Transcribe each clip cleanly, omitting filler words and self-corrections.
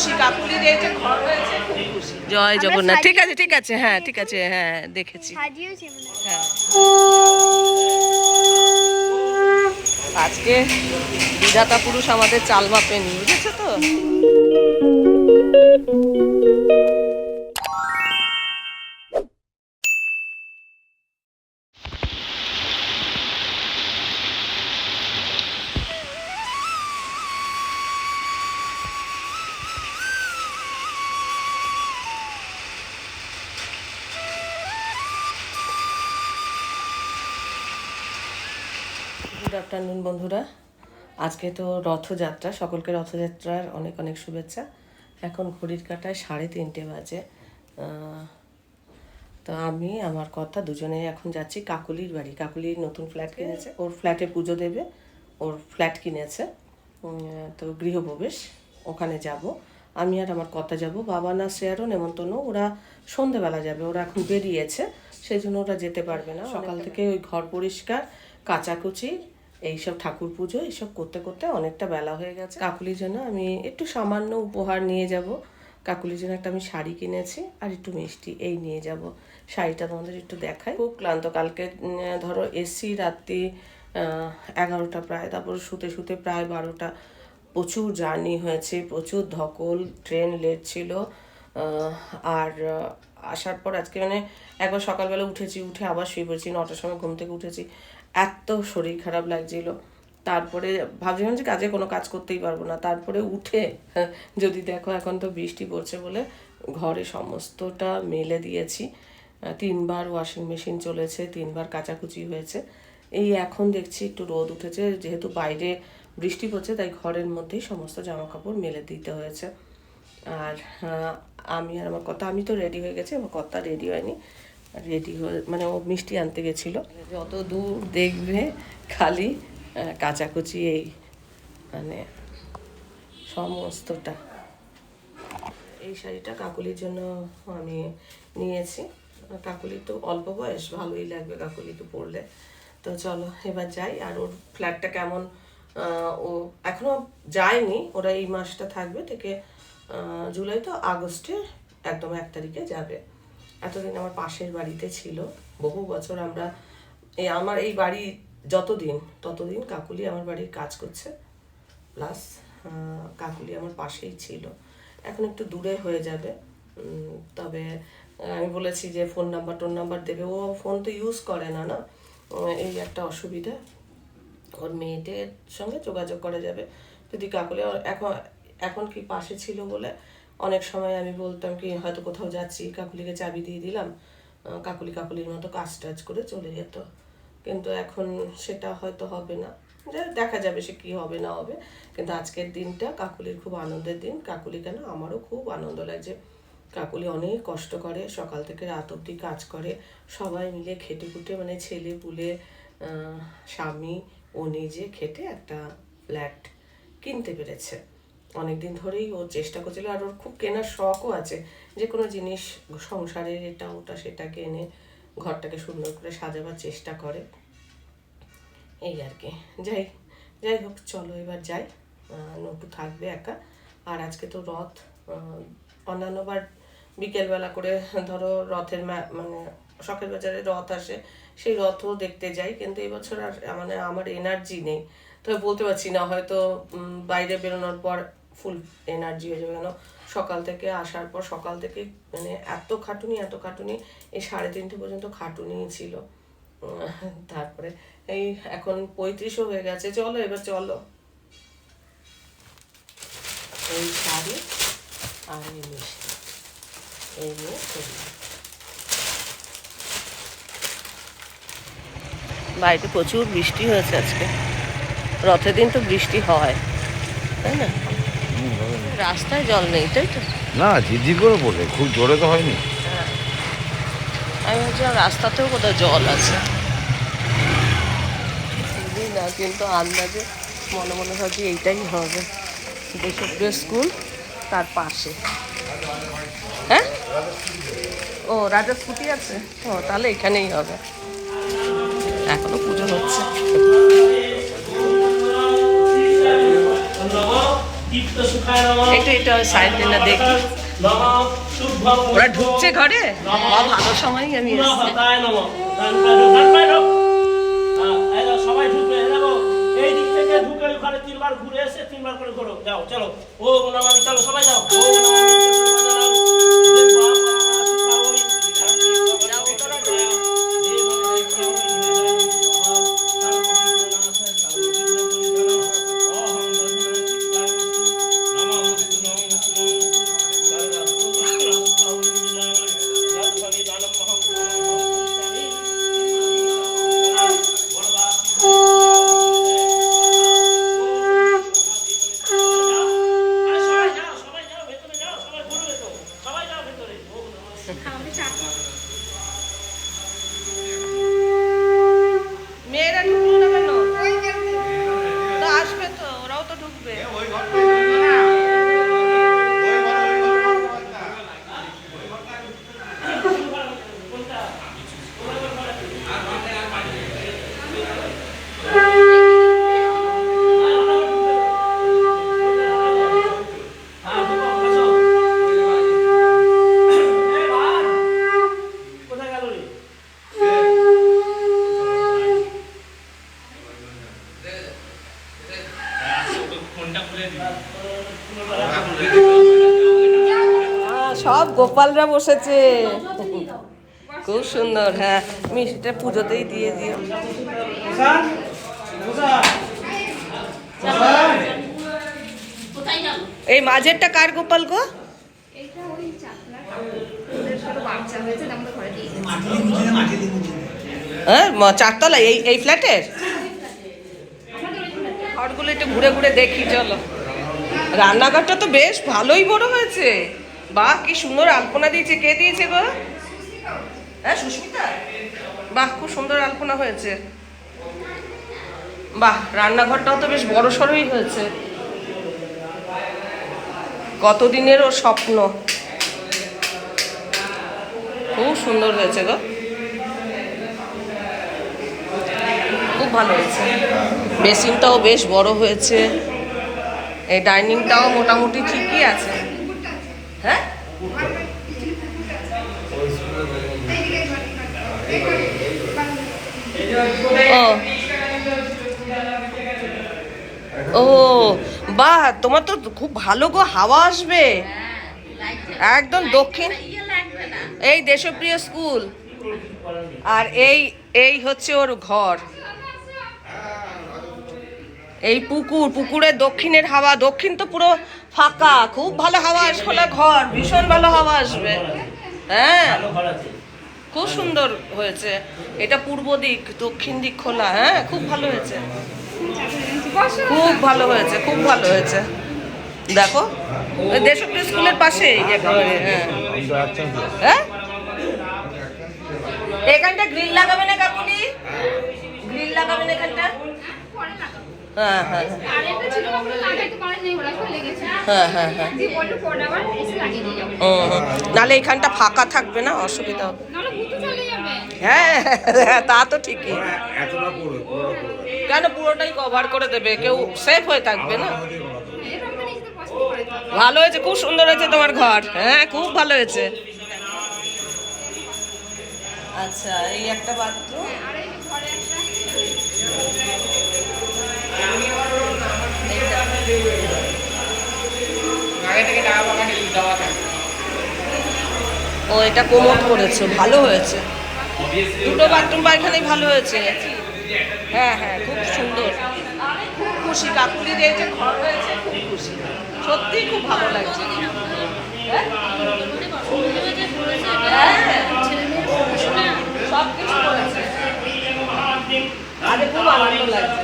খুশি, কাকুলির এই যে ঘর হয়েছে খুব খুশি। জয় জগন্নাথ। ঠিক আছে ঠিক আছে, হ্যাঁ ঠিক আছে, হ্যাঁ দেখেছি। হ্যাঁ আজকে বিধাতা পুরুষ আমাদের চাল মাপেনি, বুঝেছো তো। গুড আফটারনুন বন্ধুরা, আজকে তো রথযাত্রা, সকলকে রথযাত্রার অনেক অনেক শুভেচ্ছা। এখন ঘড়ির কাঁটায় 3:30 বাজে। তো আমি আমার কথা দুজনে এখন যাচ্ছি কাকুলির বাড়ি। কাকুলির নতুন ফ্ল্যাট কিনেছে, ওর ফ্ল্যাটে পুজো দেবে, ওর ফ্ল্যাট কিনেছে, তো গৃহপ্রবেশ, ওখানে যাব। আমি আর আমার কথা যাব, বাবা না শ্রেয়ারও নেমন্তন্ন, ওরা সন্ধেবেলা যাবে, ওরা এখন বেরিয়েছে, সেই জন্য ওরা যেতে পারবে না। সকাল থেকে ওই ঘর পরিষ্কার, কাচাকুচি, এইসব ঠাকুর পুজো এইসব করতে করতে অনেকটা বেলা হয়ে গেছে। কাকুলির জন্য আমি একটু সামান্য উপহার নিয়ে যাব। কাকুলির জন্য একটা আমি শাড়ি কিনেছি আর একটু মিষ্টি, এই নিয়ে যাব। শাড়িটা তোমাদের একটু দেখাই। খুব ক্লান্ত, কালকে ধরো এসি রাত্রি 11টা প্রায়, তারপর শুতে শুতে প্রায় 12টা। প্রচুর জার্নি হয়েছে, প্রচুর ধকল, ট্রেন লেট ছিল। আর আসার পর আজকে মানে একবার সকালবেলা উঠেছি, উঠে আবার শুয়ে পড়েছি, 9টার সময় ঘুম থেকে উঠেছি, এত শরীর খারাপ লাগছিল। তারপরে ভাবছিলাম যে কাজে কোনো কাজ করতেই পারবো না, তারপরে উঠে যদি দেখো এখন তো বৃষ্টি পড়ছে বলে ঘরে সমস্তটা মেলে দিয়েছি। 3বার ওয়াশিং মেশিন চলেছে, 3বার কাচাকুচি হয়েছে। এই এখন দেখছি একটু রোদ উঠেছে, যেহেতু বাইরে বৃষ্টি পড়ছে তাই ঘরের মধ্যেই সমস্ত জামা কাপড় মেলে দিতে হয়েছে। আর আমি আর আমার কথা, আমি তো রেডি হয়ে গেছি, আমার কথা রেডি হয়নি। রেডি হয়ে মানে ও মিষ্টি আনতে গেছিলো। যত দূর দেখবে খালি কাচাকুচি, এই মানে সমস্তটা। এই শাড়িটা কাকুলির জন্য আমি নিয়েছি। কাকুলি তো অল্প বয়স, ভালোই লাগবে কাকুলি তো পরলে। তো চলো এবার যাই। আর ওর ফ্ল্যাটটা কেমন, ও এখনো যায়নি, ওরা এই মাসটা থাকবে থেকে জুলাই তো আগস্টে একদম 1 তারিখে যাবে। এতদিন আমার পাশের বাড়িতে ছিল, বহু বছর আমরা আমার এই বাড়ি যতদিন ততদিন কাকুলি আমার বাড়ির কাজ করছে, প্লাস কাকুলি আমার পাশেই ছিল। এখন একটু দূরে হয়ে যাবে, তবে আমি বলেছি যে ফোন নাম্বার দেবে। ও ফোন তো ইউজ করে না, না এই একটা অসুবিধা। ওর মেয়েদের সঙ্গে যোগাযোগ করা যাবে যদি কাকুলি এখন এখন কি পাশে ছিল বলে অনেক সময় আমি বলতাম কি হয়তো কোথাও যাচ্ছি, কাকুলিকে চাবি দিয়ে দিলাম, কাকুলির মতো কাজ টাজ করে চলে যেত। কিন্তু এখন সেটা হয়তো হবে না, দেখা যাবে সে কি হবে না হবে। কিন্তু আজকের দিনটা কাকুলির খুব আনন্দের দিন। কাকুলি কেন, আমারও খুব আনন্দ লাগছে। কাকুলি অনেক কষ্ট করে, সকাল থেকে রাত অবধি কাজ করে, সবাই মিলে খেটে খুটে, মানে ছেলে পুলে স্বামী ও নিজে খেটে একটা ফ্ল্যাট কিনতে পেরেছে। অনেকদিন ধরেই ও চেষ্টা করছিল, আর ওর খুব কেনার শখও আছে। যে কোনো জিনিস সংসারের এটা ওটা সেটাকে এনে ঘরটাকে সুন্দর করে সাজাবার চেষ্টা করে, এই আর কি। যাই হোক, চলো এবার যাই। নটু থাকবে একা। আর আজকে তো রথ, অন্যান্যবার বিকেলবেলা করে ধরো রথের মানে শখের বাজারে রথ আসে, সেই রথও দেখতে যাই, কিন্তু এবছর আর মানে আমার এনার্জি নেই। তবে বলতে পারছি না, হয়তো বাইরে বেরোনোর পর ফুল এনার্জি হয়ে যাবে। কেন সকাল থেকে আসার পর সকাল থেকে মানে এত খাটুনি এই 3:30 পর্যন্ত খাটুনিই ছিল। তারপরে এই এখন 35ও হয়ে গেছে। চলো এবার চলো, এই শাড়ি আর এই মিষ্টি এই নিয়ে চলি। বাড়িতে প্রচুর বৃষ্টি হয়েছে আজকে, রথের দিন তো বৃষ্টি হয়, তাই না? রাস্তায় জল নেই, তাই তো? না, ঝিরঝির করে পড়ে, খুব জোরে তো হয়নি। হ্যাঁ, আমি ভাবছিলাম রাস্তাতেও কোথাও জল আছে, বুঝি না, কিন্তু আন্দাজে মনে মনে ভাবছি এইটাই হবে, দেশপ্রিয় স্কুল তার পাশে। হ্যাঁ, ও রাজা স্কুটি আছে, ও তাহলে এখানেই হবে। এখনো পুজো হচ্ছে। একটু এটা সাইডে না দেখি ওরা ঢুকছে ঘরে ভালো সময় আমি সবাই ঢুকবে এই দিক থেকে ঢুকে ওখানে 3 বার ঘুরে এসে 3 বার করে করো যাও চলো ও নমামি চলো সবাই যাও ও মেয়েরা ঢুকলো না কেন? তো আসবে তো, ওরাও তো ঢুকবে। সব গোপালরা বসেছে, খুব সুন্দর। হ্যাঁ মিষ্টিটা পুজোতেই দিয়ে দিও। এই মাঝেরটা কার গোপাল গো? হ্যাঁ চারতলা এই ফ্ল্যাটের ঘরগুলো একটু ঘুরে ঘুরে দেখি চলো। রান্নাঘরটা তো বেশ ভালোই বড় হয়েছে। বাহ কি সুন্দর আলপনা দিয়েছে, কে দিয়েছে গো? হ্যাঁ সুস্মিতা। বাহ খুব সুন্দর আলপনা হয়েছে। বাহ রান্নাঘরটাও তো বেশ বড় সড়ই হয়েছে। কতদিনেরও স্বপ্ন, খুব সুন্দর হয়েছে গো, খুব ভালো হয়েছে। বেসিনটাও বেশ বড় হয়েছে, এই ডাইনিংটাও মোটামুটি ঠিকই আছে। হ্যাঁ ও বাহ, তোমার তো খুব ভালো গো, হাওয়া আসবে একদম দক্ষিণ। এই দেশপ্রিয় স্কুল, আর এই হচ্ছে ওর ঘর। এই পুকুরের দক্ষিণের হাওয়া, দক্ষিণ তো পুরো ফাঁকা, খুব ভালো হাওয়া আসবে। ঘর ভীষণ ভালো হাওয়া আসবে। হ্যাঁ খুব সুন্দর হয়েছে। এটা পূর্ব দিক, দক্ষিণ দিক খোলা। হ্যাঁ খুব ভালো হয়েছে, খুব ভালো হয়েছে, খুব ভালো হয়েছে। দেখো দেশপ্রিয় স্কুলের পাশেই একেবারে। হ্যাঁ হ্যাঁ এখানটা গ্রিল লাগাবে না কাকুলি? গ্রিল লাগাবেন এখানটা? হ্যাঁ হ্যাঁ হ্যাঁ হ্যাঁ হ্যাঁ। নাহলে এখানটা ফাঁকা থাকবে না, অসুবিধা হবে। হ্যাঁ তা তো ঠিকই। কেন পুরোটাই কভার করে দেবে, কেউ সেফ হয়ে থাকবে না। ভালো হয়েছে, খুব সুন্দর হয়েছে তোমার ঘর। হ্যাঁ খুব ভালো হয়েছে। আচ্ছা এই একটা বাথরুম। ও এটা কোমোড করেছে, ভালো হয়েছে। দুটো বাথরুম পায়খানাই ভালো হয়েছে। হ্যাঁ হ্যাঁ খুব সুন্দর। আমি খুব খুশি, কাকুলির এই যে ঘর হয়েছে খুব খুশি, সত্যি খুব ভালো লাগছে। সব কিছু করেছে, আরে খুব আনন্দ লাগছে।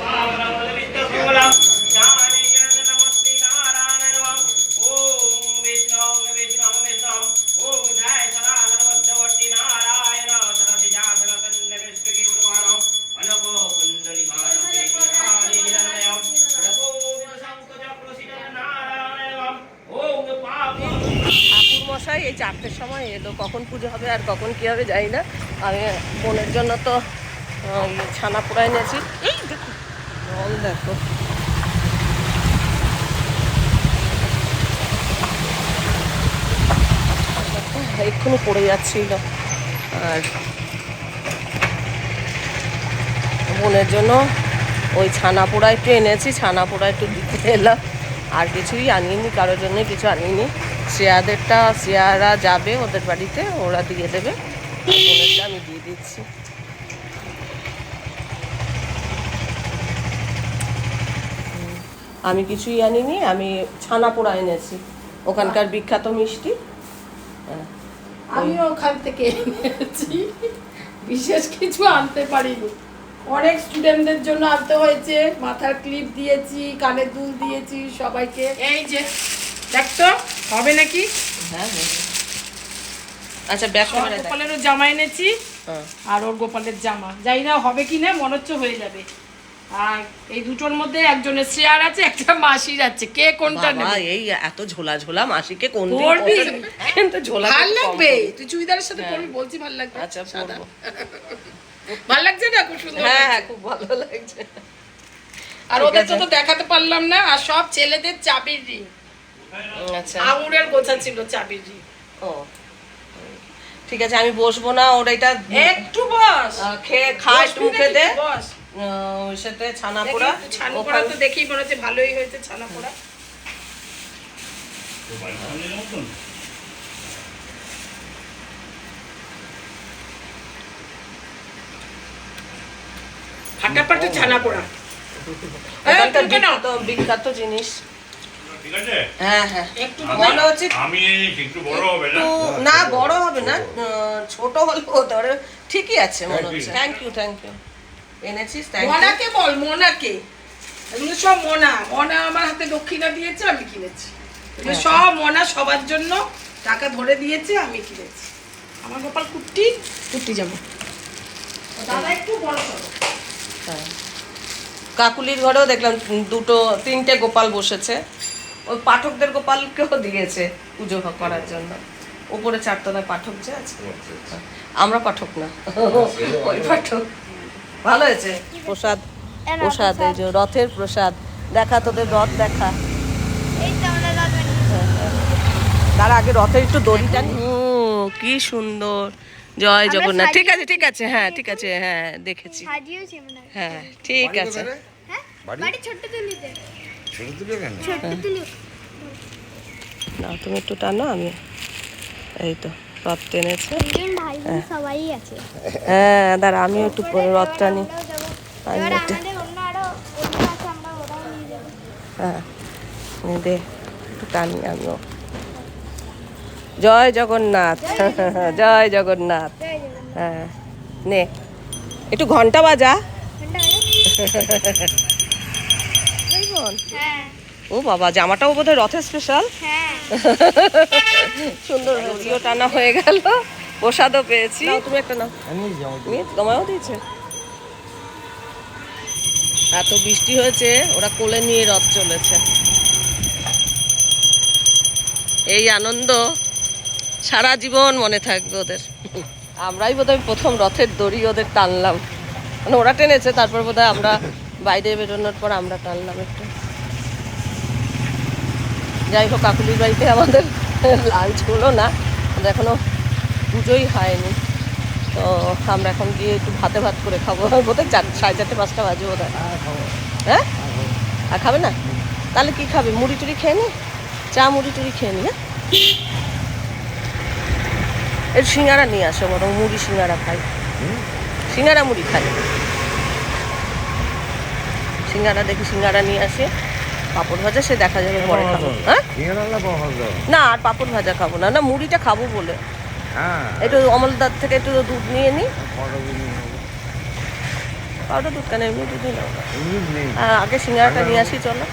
মশাই এই 4টের সময় এলো, কখন পুজো হবে আর কখন কি হবে জানি না। আমি বোনের জন্য তো ছানা পোড়া এনেছি। এই দেখো জল, দেখো এক্ষুনি পড়ে যাচ্ছিল। আর বোনের জন্য ওই ছানা পোড়া একটু এনেছি, ছানা পোড়া একটু দিতে এলাম। আর কিছুই আনিনি, কারোর জন্য কিছু আনিনি। শ্রেয়ারা যাবে ওদের বাড়িতে, ওরা দিয়ে দেবে, আর বোনেরটা আমি দিয়ে দিচ্ছি। আমি কিছুই আনিনি, আমি ছানা পোড়া এনেছি, ওখানকার বিখ্যাত মিষ্টি। আমিও ওখান থেকে এনেছি, বিশেষ কিছু আনতে পারিনি। অনেক স্টুডেন্টদের জন্য আনতে হয়েছে, মাথার ক্লিপ দিয়েছি, কানের দুল দিয়েছি সবাইকে। এই যে দেখতো হবে নাকি? হ্যাঁ হ্যাঁ, আচ্ছা ব্যাক ক্যামেরা দেখ। গোপালেরও জামা এনেছি, আর ওর গোপালের জামা, জানি না হবে কি না, মনে হচ্ছে হয়ে যাবে। আর এই দুটোর মধ্যে একজনের শ্রেয়ার আছে, একটা মাসির আছে, কে কোনটা বাবা, নেবে? এই এত ঝোলা ঝোলা মাসিকে কোন দিন পরবি? কিন্তু ঝোলা ভাল লাগবে, তুই চুড়িদারের সাথে পরবি, বলছি ভাল লাগবে। আচ্ছা পরবো। ভাল লাগছে না? খুব সুন্দর। হ্যাঁ হ্যাঁ, খুব ভালো লাগছে। আর ওদের তো দেখাতে পারলাম না। আর সব ছেলেদের চাবির রিং, আচ্ছা আঙুরের গোছা ছিল চাবির রিং। ও ঠিক আছে, আমি বসবো না, ওর এটা একটু বস, খা একটু মুখে দে। বস। ওর সাথে ছানা পোড়া, ছানা পোড়া তো দেখেই মনে হচ্ছে ভালোই হয়েছে ছানা পোড়া। ফাটাফাটি ছানা পোড়া, ওখানকার বিখ্যাত জিনিস। ঠিক আছে, হ্যাঁ হ্যাঁ, একটু মনে হচ্ছে আমি একটু বড় হবে না? না বড় হবে না, ছোট হলেও ধরে ঠিকই আছে মনে হচ্ছে। থ্যাংক ইউ এনেছিস, থ্যাংক ইউ। মোনাকে বল, মোনাকে। এগুলো সব মোনা, মোনা আমার হাতে দক্ষিণা দিয়েছে, আমি কিনেছি। এগুলো সব মোনা, সবার জন্য টাকা ধরে দিয়েছে, আমি কিনেছি। আমার গোপাল কুট্টি যাবো। দাদা একটু বড় করো। হ্যাঁ, কাকুলির ঘরেও দেখলাম তিনটে গোপাল বসেছে। ওই পাঠকদের গোপালকেও দিয়েছে পুজো করার জন্য। উপরে 4 তলায় পাঠক যে আছে, আমরা পাঠক না, ওই পাঠক। ভালো হয়েছে প্রসাদ, প্রসাদ এই যে রথের প্রসাদ। দেখা তোদের রথ দেখা, তার আগে রথের একটু দড়ি টানি। কি সুন্দর, জয় জগন্নাথ। ঠিক আছে ঠিক আছে, হ্যাঁ ঠিক আছে, হ্যাঁ দেখেছি, হ্যাঁ ঠিক আছে। না তুমি একটু টানো, আমি এই তো রথ টেনেছে। হ্যাঁ দাঁড়া, আমিও একটু রথ টানি। হ্যাঁ দে একটু টানি আমিও। জয় জগন্নাথ, জয় জগন্নাথ। হ্যাঁ নে একটু ঘন্টা বাজা। ও বাবা, জামাটাও বোধহয় রথের স্পেশাল। সুন্দর রুটিও টানা হয়ে গেল, প্রসাদও পেয়েছি। তুমি একটা নাও, তোমায়ও দিয়েছে। এত বৃষ্টি হয়েছে, ওরা কোলে নিয়ে রথ চলেছে। এই আনন্দ সারা জীবন মনে থাকবে ওদের। আমরাই বোধহয় প্রথম রথের দড়ি ওদের টানলাম, মানে ওরা টেনেছে, তারপর বোধহয় আমরা বাইরে বেরোনোর পর আমরা টানলাম একটু। যাই হোক, কাকুলির বাড়িতে আমাদের লাঞ্চ হলো না, এখনো পুজোই হয়নি। তো আমরা এখন গিয়ে একটু ভাত করে খাবো, বোধহয় 4:30 5টা বাজে বোধহয়। হ্যাঁ, আর খাবে না? তাহলে কি খাবে? মুড়ি টুড়ি খেয়ে নি, চা মুড়ি টুড়ি খেয়ে নি। হ্যাঁ, এর সিঙ্গারা নিয়ে আসো, বরং মুড়ি সিঙ্গারা খাই, সিঙ্গারা মুড়ি খাই। সিঙ্গারা দেখি, সিঙ্গারা নিয়ে আসে, পাঁপড় ভাজা সে দেখা যাবে পরে খাবো। হ্যাঁ না, আর পাঁপড় ভাজা খাবো না, না মুড়িটা খাবো বলে। একটু অমলদার থেকে একটু দুধ নিয়ে নি। পাউডার দুধ কেন, এমনি দুধই নাও। আগে সিঙ্গারাটা নিয়ে আসি, চলো।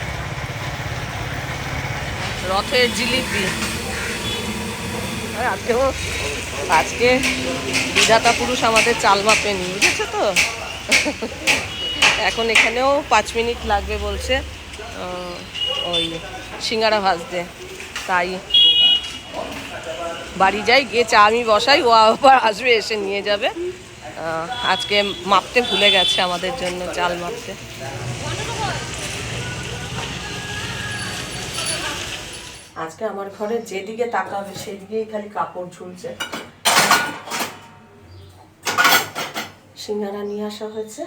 রথের জিলিপি আজকে বিধাতা পুরুষ আমাদের চাল মাপেনি, বুঝেছো তো। এখন এখানেও 5 মিনিট লাগবে বলছে ওই সিঙ্গারা ভাজতে। তাই বাড়ি যাই, গিয়ে চা আমি বসাই, ও আবার আসবে, এসে নিয়ে যাবে। আজকে মাপতে ভুলে গেছে আমাদের জন্য, চাল মাপতে। আজকে আমার ঘরে যেদিকে তাকাবে সেদিকেই খালি কাপড় ঝুলছে। সিঙ্গারা নিয়ে আসা হয়েছে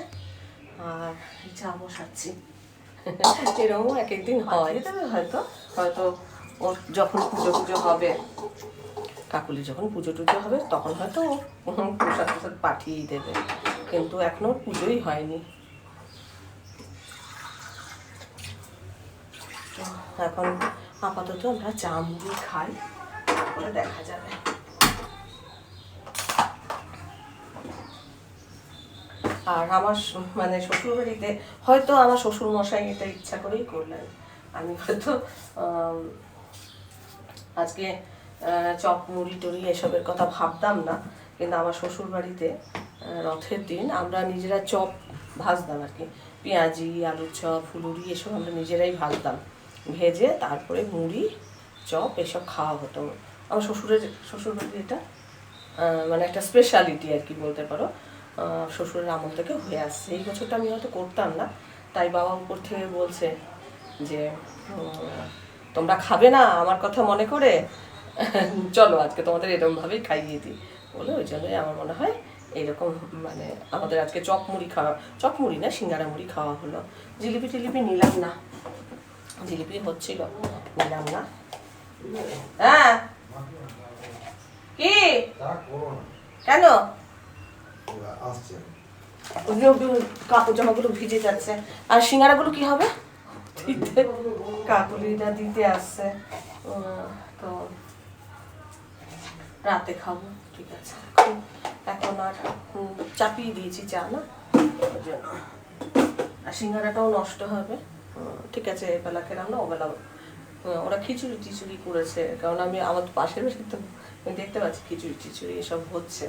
আর চা বসাচ্ছি। এরকমও এক একদিন হয়, হয়তো হয়তো ওর যখন পুজো টুজো হবে, কাকুলি যখন পুজো টুজো হবে তখন হয়তো ও প্রসাদ প্রসাদ পাঠিয়েই দেবে, কিন্তু এখনো পুজোই হয়নি। তো এখন আপাতত আমরা চা মুড়ি খাই, তারপরে দেখা যাবে। আর আমার মানে শ্বশুরবাড়িতে হয়তো আমার শ্বশুর মশাই এটা ইচ্ছা করেই করলেন। আমি হয়তো আজকে চপ মুড়ি টুড়ি এসবের কথা ভাবতাম না, কিন্তু আমার শ্বশুরবাড়িতে রথের দিন আমরা নিজেরা চপ ভাজতাম আর কি, পেঁয়াজি, আলুর চপ, ফুলুরি এসব আমরা নিজেরাই ভাজতাম, ভেজে তারপরে মুড়ি চপ এসব খাওয়া হতো। আমার শ্বশুরবাড়ির এটা মানে একটা স্পেশালিটি আর কি বলতে পারো, শ্বশুরের আমল থেকে হয়ে আসছে। এই বছরটা আমি হয়তো করতাম না, তাই বাবা উপর থেকে বলছে যে তোমরা খাবে না আমার কথা মনে করে, চলো আজকে তোমাদের এরকমভাবেই খাইয়ে দিই বলে, ওই জন্যই আমার মনে হয় এইরকম মানে আমাদের আজকে চপ মুড়ি না সিঙ্গারা মুড়ি খাওয়া হলো। জিলিপি টিলিপি নিলাম না, জিলিপি হচ্ছিল নিলাম না। হ্যাঁ কি কেন কাপড় জামাগুলো ভিজে যাচ্ছে, আর সিঙ্গারাগুলো কি হবে কাকুলিটা দিতে আসছে, তো রাতে খাবো। ঠিক আছে, এখন আর চাপিয়ে দিয়েছি চা না, ওই জন্য। আর সিঙ্গারাটাও নষ্ট হবে। ঠিক আছে, এবেলা খেলাম না, ওবেলা ওরা খিচুড়ি টিচুড়ি করেছে, কারণ আমি আমার পাশের বাসায় তো আমি দেখতে পাচ্ছি খিচুড়ি টিচুড়ি এসব হচ্ছে।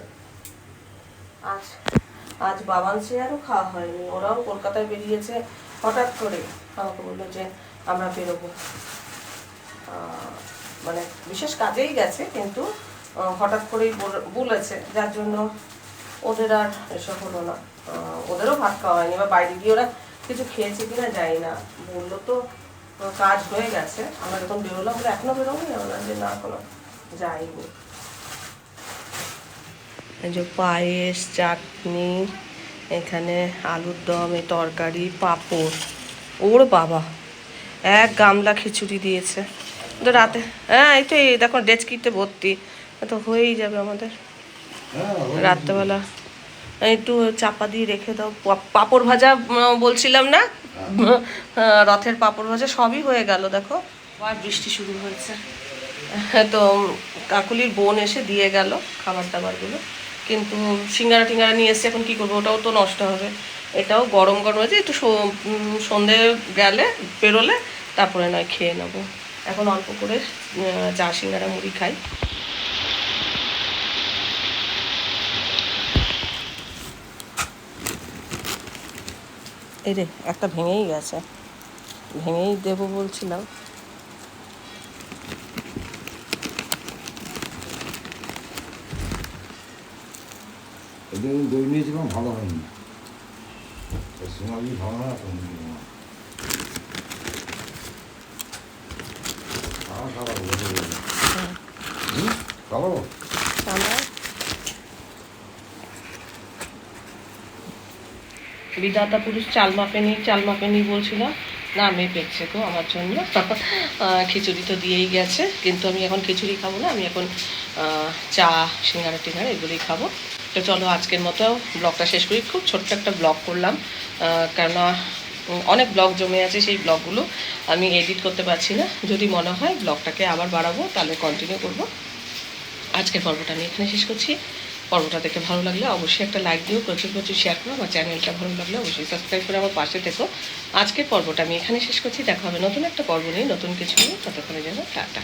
আজ বাবান চেয়ারও খাওয়া হয়নি, ওরাও কলকাতায় বেরিয়েছে হঠাৎ করে, আমাকে বললো যে আমরা বেরোবো, মানে বিশেষ কাজেই গেছে, কিন্তু হঠাৎ করেই বলেছে, যার জন্য ওদের আর এসব হলো না, ওদেরও ভাত খাওয়া হয়নি। বা বাইরে গিয়ে ওরা কিছু খেয়েছে কিনা জানি না, বললো তো কাজ হয়ে গেছে। আমরা যখন বেরোলাম বলে এখনো বেরোবো না, যে না এখনো যাইনি। এই যে পায়েস, চাটনি, এখানে আলুর দম, এই তরকারি, পাঁপড়, ওর বাবা এক গামলা খিচুড়ি দিয়েছে তো রাতে। হ্যাঁ এই তো এই দেখো ডেচকিতে ভর্তি, তো হয়েই যাবে আমাদের রাত্রেবেলা। একটু চাপা দিয়ে রেখে দাও। পাঁপড় ভাজা বলছিলাম না, রথের পাঁপড় ভাজা সবই হয়ে গেল। দেখো আর বৃষ্টি শুরু হয়েছে, তো কাকুলির বোন এসে দিয়ে গেল খাবার দাবারগুলো, কিন্তু সিঙ্গারা টিঙ্গারা নিয়ে এসছে, এখন কী করবো, ওটাও তো নষ্ট হবে। এটাও গরম গরম হয়েছে, একটু সন্ধে গেলে বেরোলে তারপরে নয় খেয়ে নেবো। এখন অল্প করে চা সিঙ্গারা মুড়ি খাই। এই রে একটা ভেঙেই গেছে, ভেঙেই দেবো বলছিলাম। এদের দই নিয়েছিলাম, ভালো হয়নি, সোনালি ভালো না, খাবো বিধাতা পুরুষ চাল মাপেনি বলছিলাম না, মেয়ে পেয়েছে তো আমার জন্য। খিচুড়ি তো দিয়েই গেছে, কিন্তু আমি এখন খিচুড়ি খাবো না, আমি এখন চা সিঙ্গারা টিঙ্গারা এগুলোই খাবো। তো চলো আজকের মতো ব্লগটা শেষ করি। খুব ছোট্ট একটা ব্লগ করলাম, কেননা অনেক ব্লগ জমে আছে, সেই ব্লগগুলো আমি এডিট করতে পারছি না। যদি মনে হয় ব্লগটাকে আবার বাড়াবো তাহলে কন্টিনিউ করব। আজকের পর্বটা আমি এখানে শেষ করছি। পর্বটা দেখে ভালো লাগলে অবশ্যই একটা লাইক দিও, প্রচুর শেয়ার করো। আমার চ্যানেলটা ভালো লাগলে অবশ্যই সাবস্ক্রাইব করে আমার পাশে থেকো। আজকের পর্বটা আমি এখানে শেষ করছি, দেখা হবে নতুন একটা পর্ব নিয়ে, নতুন কিছু নিয়ে। ততক্ষণে যেন টাটা।